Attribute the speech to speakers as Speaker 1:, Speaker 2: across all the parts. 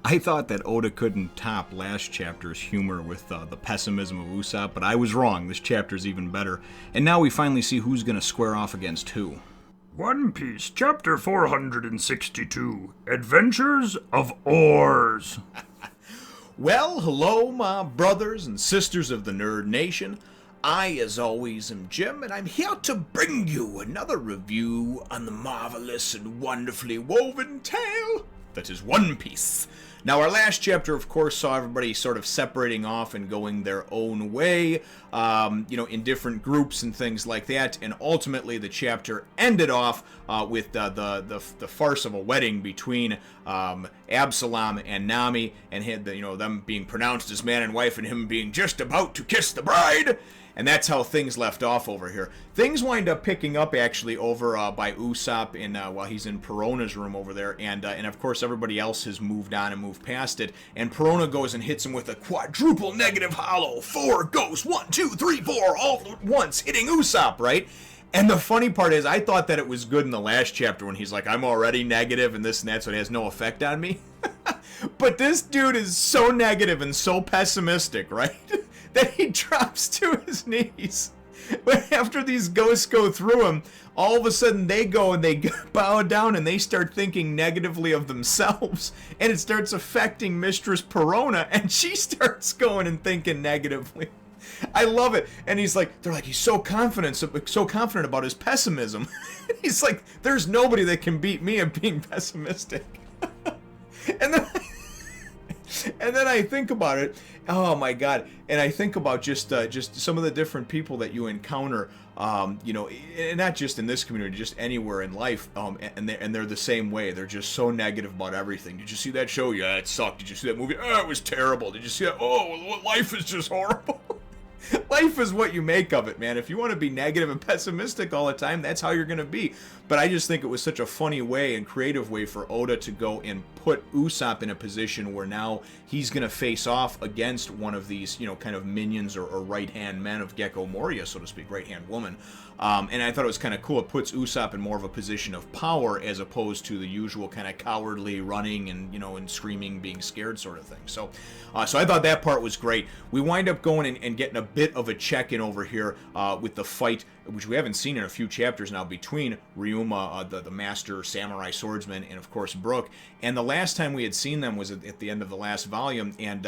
Speaker 1: I thought that Oda couldn't top last chapter's humor with the pessimism of Usopp, but I was wrong. This chapter's even better. And now we finally see who's going to square off against who.
Speaker 2: One Piece, Chapter 462, Adventures of Oars.
Speaker 1: Well, hello, my brothers and sisters of the Nerd Nation. I, as always, am Jim, and I'm here to bring you another review on the marvelous and wonderfully woven tale that is One Piece. Now, our last chapter, of course, saw everybody sort of separating off and going their own way, in different groups and things like that. And ultimately, the chapter ended off with the farce of a wedding between Absalom and Nami, and had them being pronounced as man and wife, and him being just about to kiss the bride. And that's how things left off over here. Things wind up picking up, actually, over by Usopp while he's in Perona's room over there. And of course, everybody else has moved on and moved past it. And Perona goes and hits him with a quadruple negative hollow. 4 goes 1, 2, 3, 4 all at once, hitting Usopp, right? And the funny part is, I thought that it was good in the last chapter when he's like, I'm already negative and this and that, so it has no effect on me. But this dude is so negative and so pessimistic, right? That he drops to his knees. But after these ghosts go through him, all of a sudden they go and they bow down and they start thinking negatively of themselves. And it starts affecting Mistress Perona, and she starts going and thinking negatively. I love it. And they're like, he's so confident about his pessimism. He's like, there's nobody that can beat me at being pessimistic. And then I think about it. Oh my God! And I think about just some of the different people that you encounter, and not just in this community, just anywhere in life, and they're the same way. They're just so negative about everything. Did you see that show? Yeah, it sucked. Did you see that movie? Oh, it was terrible. Did you see that? Oh, life is just horrible. Life is what you make of it, man. If you want to be negative and pessimistic all the time, that's how you're going to be. But I just think it was such a funny way and creative way for Oda to go and put Usopp in a position where now he's going to face off against one of these, kind of minions or right-hand men of Gecko Moria, so to speak, right-hand woman. And I thought it was kind of cool. It puts Usopp in more of a position of power as opposed to the usual kind of cowardly running and, and screaming, being scared sort of thing. So I thought that part was great. We wind up going and getting a bit of a check-in over here with the fight, which we haven't seen in a few chapters now, between Ryuma, the master samurai swordsman, and of course Brook. And the last time we had seen them was at the end of the last volume, and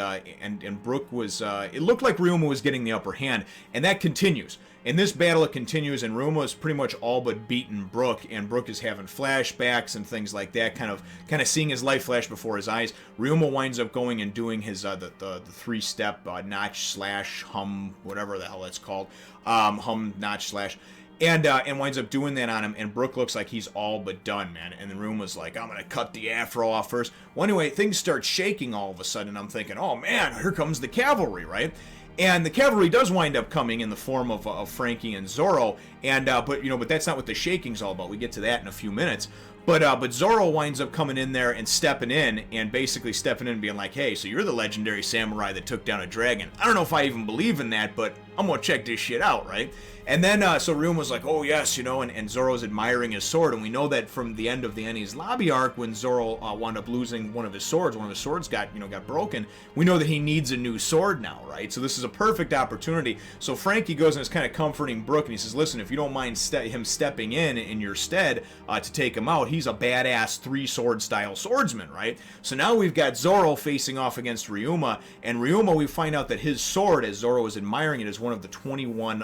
Speaker 1: Brook was. It looked like Ryuma was getting the upper hand, and that continues. In this battle, it continues, and Ryuma is pretty much all but beaten Brook, and Brook is having flashbacks and things like that, kind of seeing his life flash before his eyes. Ryuma winds up going and doing his the 3-step notch slash hum, whatever the hell that's called, hum notch slash. And winds up doing that on him, and Brook looks like he's all but done, man. And then Ryuma's like, I'm going to cut the afro off first. Well, anyway, things start shaking all of a sudden. I'm thinking, oh, man, here comes the cavalry, right? And the cavalry does wind up coming in the form of Frankie and Zoro, and but that's not what the shaking's all about. We get to that in a few minutes. But Zoro winds up coming in there and stepping in and being like, hey, so you're the legendary samurai that took down a dragon. I don't know if I even believe in that, but I'm gonna check this shit out, right? And then, so Ryuma was like, oh yes, and Zoro's admiring his sword, and we know that from the end of the Enies Lobby arc, when Zoro wound up losing one of his swords got broken, we know that he needs a new sword now, right? So this is a perfect opportunity. So Frankie goes and is kind of comforting Brook, and he says, listen, if you don't mind him stepping in your stead to take him out, he's a badass 3-sword style swordsman, right? So now we've got Zoro facing off against Ryuma, and Ryuma, we find out that his sword, as Zoro is admiring it, is one of the 21,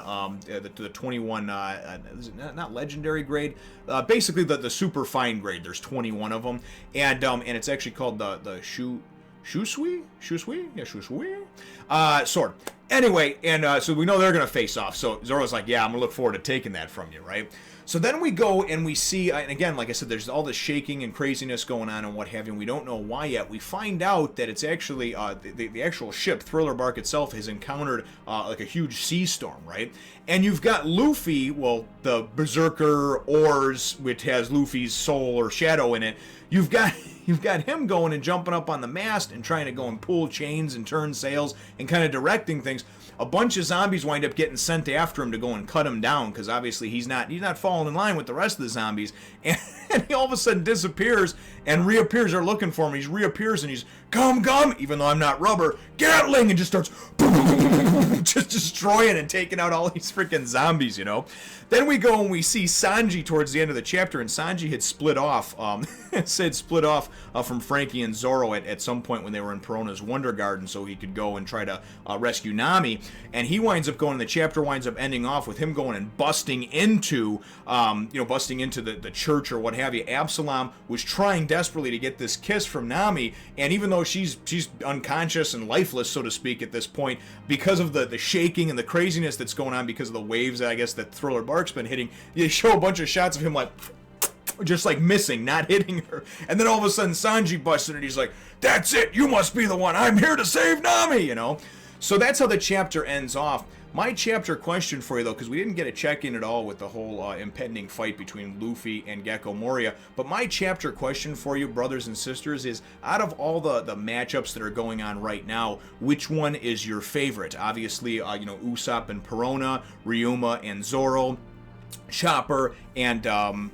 Speaker 1: the 21, not legendary grade, basically the super fine grade. There's 21 of them, and it's actually called the Shusui? Yeah, Shusui? Sword. Anyway, and so we know they're going to face off. So Zoro's like, yeah, I'm going to look forward to taking that from you, right? So then we go and we see, and again, like I said, there's all this shaking and craziness going on and what have you, and we don't know why yet. We find out that it's actually, the actual ship, Thriller Bark itself, has encountered like a huge sea storm, right? And you've got Luffy, well, the Berserker Oars, which has Luffy's soul or shadow in it. You've got him going and jumping up on the mast and trying to go and pull chains and turn sails and kind of directing things. A bunch of zombies wind up getting sent after him to go and cut him down, because obviously he's not following falling in line with the rest of the zombies, and he all of a sudden disappears and reappears. They're looking for him. He reappears and he's, come, even though I'm not rubber, Gatling, and just starts just destroying and taking out all these freaking zombies, you know. Then we go and we see Sanji towards the end of the chapter, and Sanji had split off, from Frankie and Zoro at some point when they were in Perona's Wonder Garden, so he could go and try to rescue Nami. And he winds up going. The chapter winds up ending off with him going and busting into the church or what have you. Absalom was trying desperately to get this kiss from Nami, and even though she's unconscious and lifeless, so to speak, at this point, because of the shaking and the craziness that's going on because of the waves, I guess, that Thriller Bark's been hitting, they show a bunch of shots of him like just like missing, not hitting her, and then all of a sudden Sanji busted and he's like, that's it, you must be the one, I'm here to save Nami, you know. So that's how the chapter ends off. My chapter question for you, though, because we didn't get a check-in at all with the whole impending fight between Luffy and Gecko Moria, but my chapter question for you, brothers and sisters, is out of all the matchups that are going on right now, which one is your favorite? Obviously, Usopp and Perona, Ryuma and Zoro, Chopper and Chopper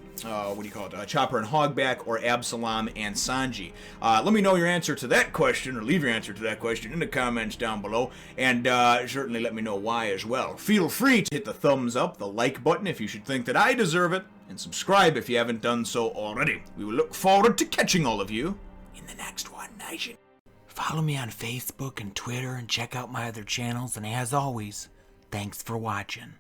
Speaker 1: and Hogback, or Absalom and Sanji. Let me know your answer to that question, or leave your answer to that question in the comments down below, and certainly let me know why as well. Feel free to hit the thumbs up, the like button if you should think that I deserve it, and subscribe if you haven't done so already. We will look forward to catching all of you in the next one, Nation.
Speaker 3: Follow me on Facebook and Twitter and check out my other channels, and as always, thanks for watching.